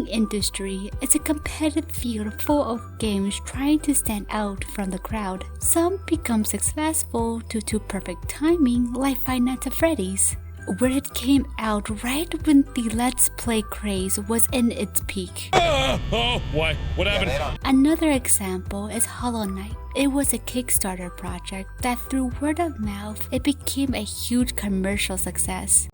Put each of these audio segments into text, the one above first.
gaming industry is a competitive field full of games trying to stand out from the crowd. Some become successful due to perfect timing, like Five Nights at Freddy's, where it came out right when the Let's Play craze was in its peak. Why? What happened? Another example is Hollow Knight. It was a Kickstarter project that through word of mouth, it became a huge commercial success.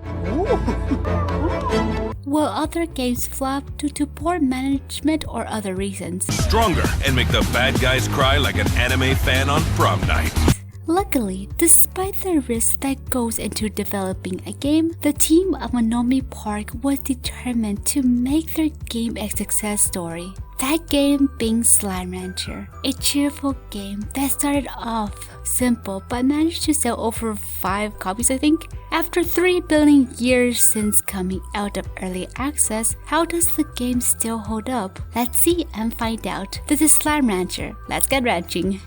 While other games flopped due to poor management or other reasons. Stronger and make the bad guys cry like an anime fan on prom night. Luckily, despite the risk that goes into developing a game, the team of Monomi Park was determined to make their game a success story. That game being Slime Rancher, a cheerful game that started off simple but managed to sell over 5 copies I think. After 3 billion years since coming out of early access, how does the game still hold up? Let's see and find out. This is Slime Rancher, let's get ranching.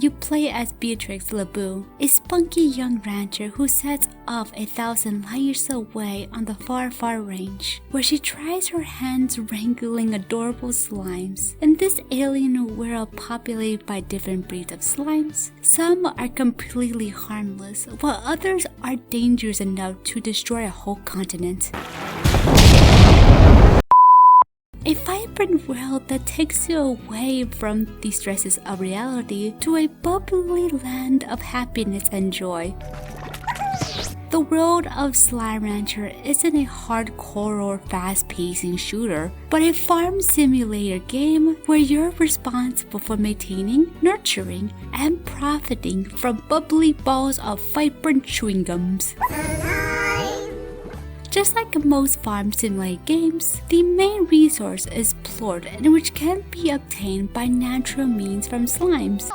You play as Beatrix LeBeau, a spunky young rancher who sets off 1,000 light years away on the far, far range, where she tries her hands wrangling adorable slimes. In this alien world populated by different breeds of slimes, some are completely harmless, while others are dangerous enough to destroy a whole continent. A vibrant world that takes you away from the stresses of reality to a bubbly land of happiness and joy. The world of Slime Rancher isn't a hardcore or fast-pacing shooter, but a farm simulator game where you're responsible for maintaining, nurturing, and profiting from bubbly balls of vibrant chewing gums. Just like most farm simulator games, the main resource is plort, which can be obtained by natural means from slimes.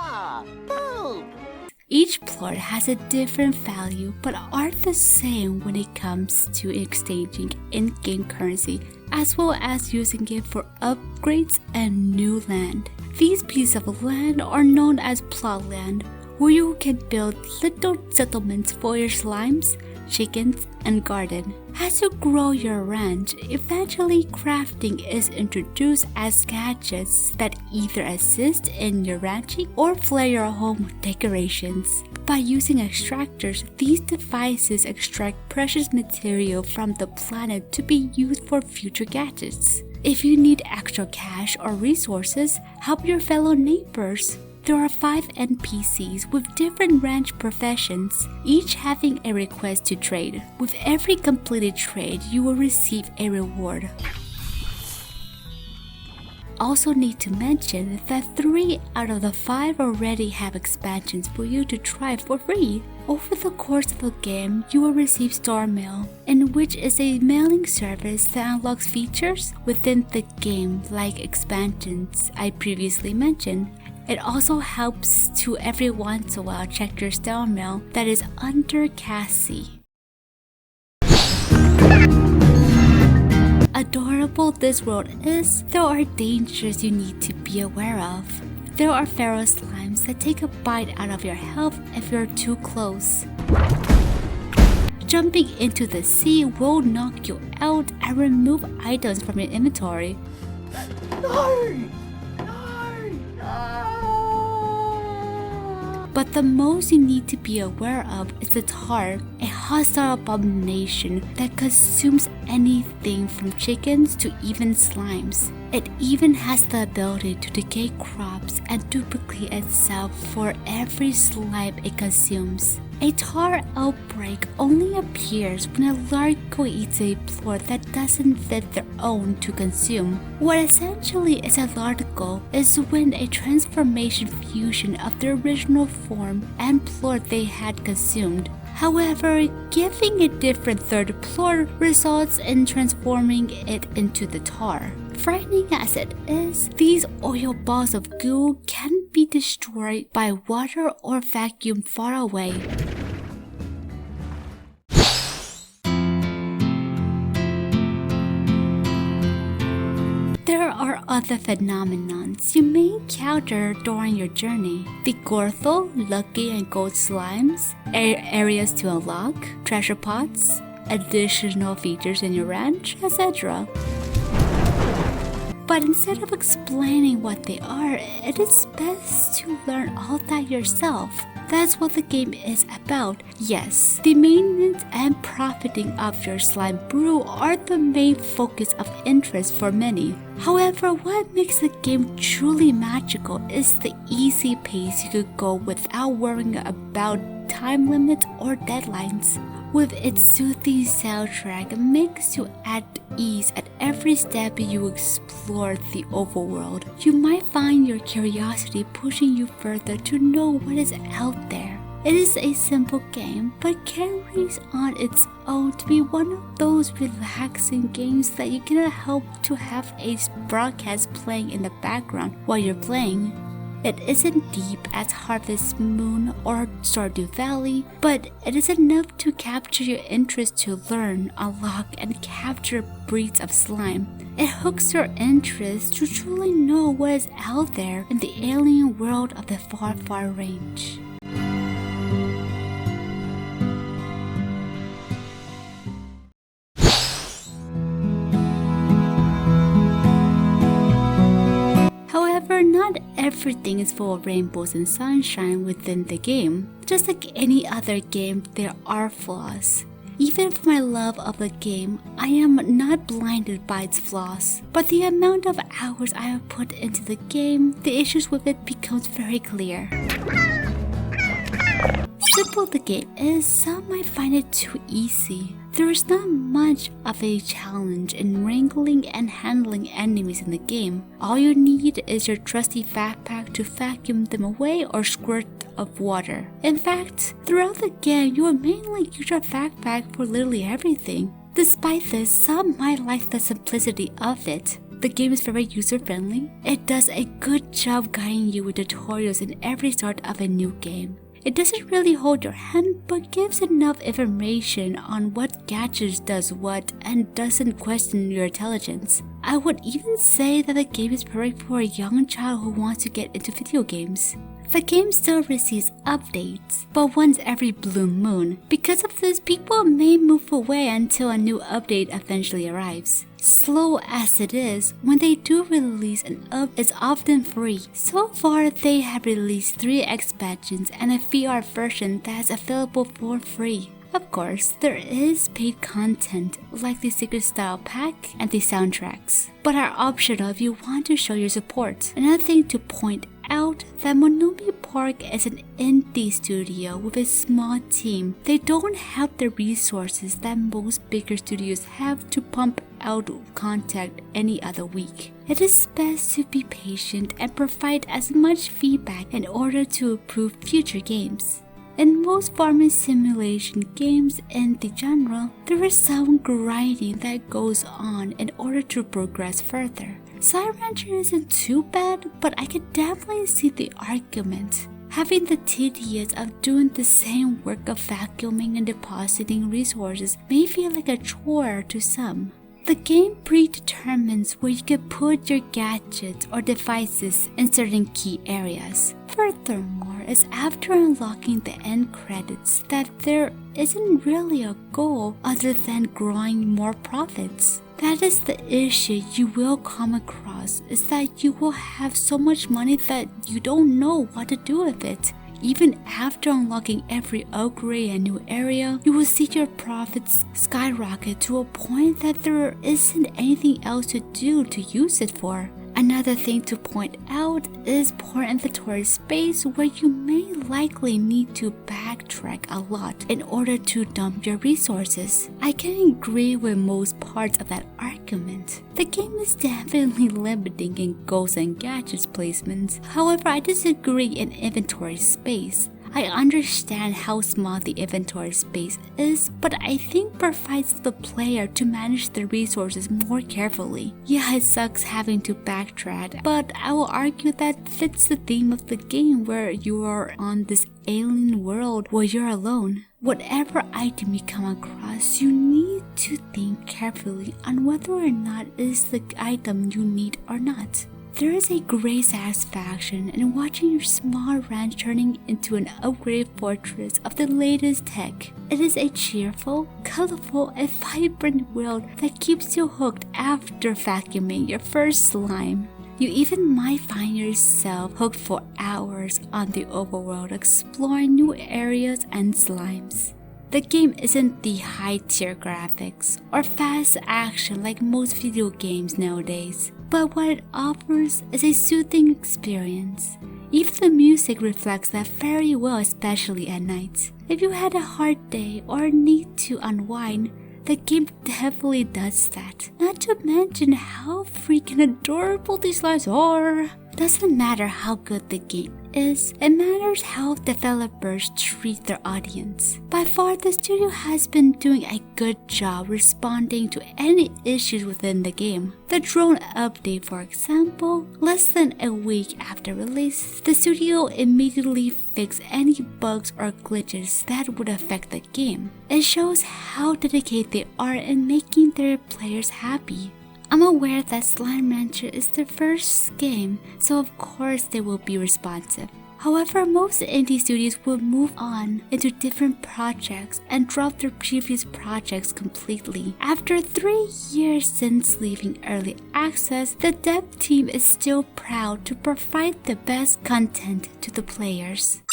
Each plort has a different value but are the same when it comes to exchanging in-game currency, as well as using it for upgrades and new land. These pieces of land are known as plot land, where you can build little settlements for your slimes, chickens, and garden. As you grow your ranch, eventually crafting is introduced as gadgets that either assist in your ranching or flare your home with decorations. By using extractors, these devices extract precious material from the planet to be used for future gadgets. If you need extra cash or resources, help your fellow neighbors. There are 5 NPCs with different ranch professions, each having a request to trade. With every completed trade, you will receive a reward. Also need to mention that 3 out of the 5 already have expansions for you to try for free. Over the course of the game, you will receive Star Mail, in which is a mailing service that unlocks features within the game like expansions I previously mentioned. It also helps to every once in a while check your Star Mail that is under Cassie. Adorable this world is, there are dangers you need to be aware of. There are feral slimes that take a bite out of your health if you're too close. Jumping into the sea will knock you out and remove items from your inventory. But the most you need to be aware of is the tar, a hostile abomination that consumes anything from chickens to even slimes. It even has the ability to decay crops and duplicate itself for every slime it consumes. A tar outbreak only appears when a largo eats a plort that doesn't fit their own to consume. What essentially is a largo is when a transformation fusion of the original form and plort they had consumed. However, giving a different third plort results in transforming it into the tar. Frightening as it is, these oil balls of goo can be destroyed by water or vacuum far away. There are or other phenomenons you may encounter during your journey. The Gorthal, Lucky, and Gold slimes, areas to unlock, treasure pots, additional features in your ranch, etc. But instead of explaining what they are, it is best to learn all that yourself. That's what the game is about. Yes, the maintenance and profiting of your slime brew are the main focus of interest for many. However, what makes the game truly magical is the easy pace you could go without worrying about time limits or deadlines. With its soothing soundtrack, it makes you at ease at every step you explore the overworld. You might find your curiosity pushing you further to know what is out there. It is a simple game, but carries on its own to be one of those relaxing games that you cannot help to have a broadcast playing in the background while you're playing. It isn't deep as Harvest Moon or Stardew Valley, but it is enough to capture your interest to learn, unlock, and capture breeds of slime. It hooks your interest to truly know what is out there in the alien world of the far, far range. However, not everything is full of rainbows and sunshine within the game. Just like any other game, there are flaws. Even for my love of the game, I am not blinded by its flaws. But the amount of hours I have put into the game, the issues with it becomes very clear. Simple the game is, some might find it too easy. There is not much of a challenge in wrangling and handling enemies in the game. All you need is your trusty backpack to vacuum them away or squirt of water. In fact, throughout the game, you will mainly use your backpack for literally everything. Despite this, some might like the simplicity of it. The game is very user-friendly. It does a good job guiding you with tutorials in every start of a new game. It doesn't really hold your hand, but gives enough information on what gadgets does what and doesn't question your intelligence. I would even say that the game is perfect for a young child who wants to get into video games. The game still receives updates, but once every blue moon. Because of this, people may move away until a new update eventually arrives. Slow as it is, when they do release an update, it's often free. So far, they have released 3 expansions and a VR version that is available for free. Of course, there is paid content like the Secret Style Pack and the soundtracks, but are optional if you want to show your support. Another thing to point out that Monomi Park is an indie studio with a small team. They don't have the resources that most bigger studios have to pump out content any other week. It is best to be patient and provide as much feedback in order to improve future games. In most farming simulation games in the genre, there is some grinding that goes on in order to progress further. Slime Rancher isn't too bad, but I can definitely see the argument. Having the tedious of doing the same work of vacuuming and depositing resources may feel like a chore to some. The game predetermines where you can put your gadgets or devices in certain key areas. Furthermore, it's after unlocking the end credits that there isn't really a goal other than growing more profits. That is the issue you will come across, is that you will have so much money that you don't know what to do with it. Even after unlocking every upgrade and new area, you will see your profits skyrocket to a point that there isn't anything else to do to use it for. Another thing to point out is poor inventory space, where you may likely need to backtrack a lot in order to dump your resources. I can agree with most parts of that argument. The game is definitely limiting in goals and gadgets placements. However, I disagree in inventory space. I understand how small the inventory space is, but I think provides the player to manage the resources more carefully. Yeah, it sucks having to backtrack, but I will argue that fits the theme of the game, where you are on this alien world where you're alone. Whatever item you come across, you need to think carefully on whether or not it is the item you need or not. There is a great satisfaction in watching your small ranch turning into an upgraded fortress of the latest tech. It is a cheerful, colorful, and vibrant world that keeps you hooked after vacuuming your first slime. You even might find yourself hooked for hours on the overworld exploring new areas and slimes. The game isn't the high-tier graphics or fast action like most video games nowadays, but what it offers is a soothing experience. Even the music reflects that very well, especially at night. If you had a hard day or need to unwind, the game definitely does that. Not to mention how freaking adorable these lives are. Doesn't matter how good the game is, it matters how developers treat their audience. By far, the studio has been doing a good job responding to any issues within the game. The drone update, for example, less than a week after release, the studio immediately fixed any bugs or glitches that would affect the game. It shows how dedicated they are in making their players happy. I'm aware that Slime Rancher is their first game, so of course they will be responsive. However, most indie studios will move on into different projects and drop their previous projects completely. After 3 years since leaving early access, the dev team is still proud to provide the best content to the players.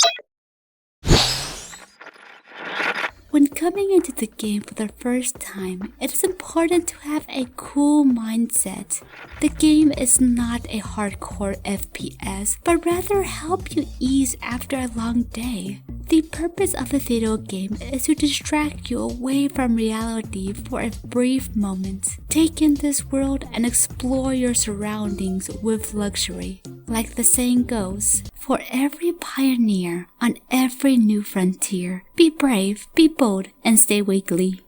When coming into the game for the first time, it is important to have a cool mindset. The game is not a hardcore FPS, but rather help you ease after a long day. The purpose of a video game is to distract you away from reality for a brief moment. Take in this world and explore your surroundings with luxury. Like the saying goes, for every pioneer on every new frontier, be brave, be bold, and stay wiggly.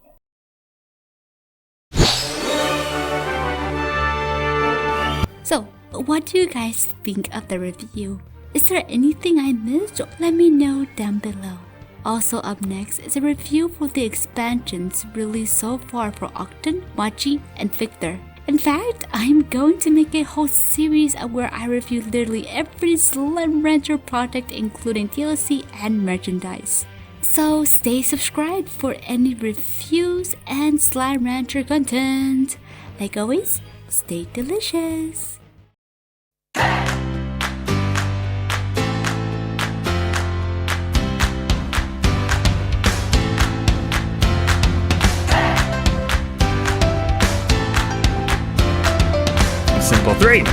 So, what do you guys think of the review? Is there anything I missed? Let me know down below. Also up next is a review for the expansions released so far for Octon, Machi, and Victor. In fact, I'm going to make a whole series where I review literally every Slime Rancher project including DLC and merchandise. So stay subscribed for any reviews and Slime Rancher content. Like always, stay delicious! Simple. 3, 2, 1.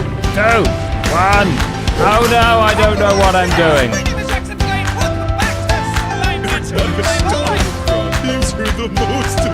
Oh no, I don't know what I'm doing. These are the most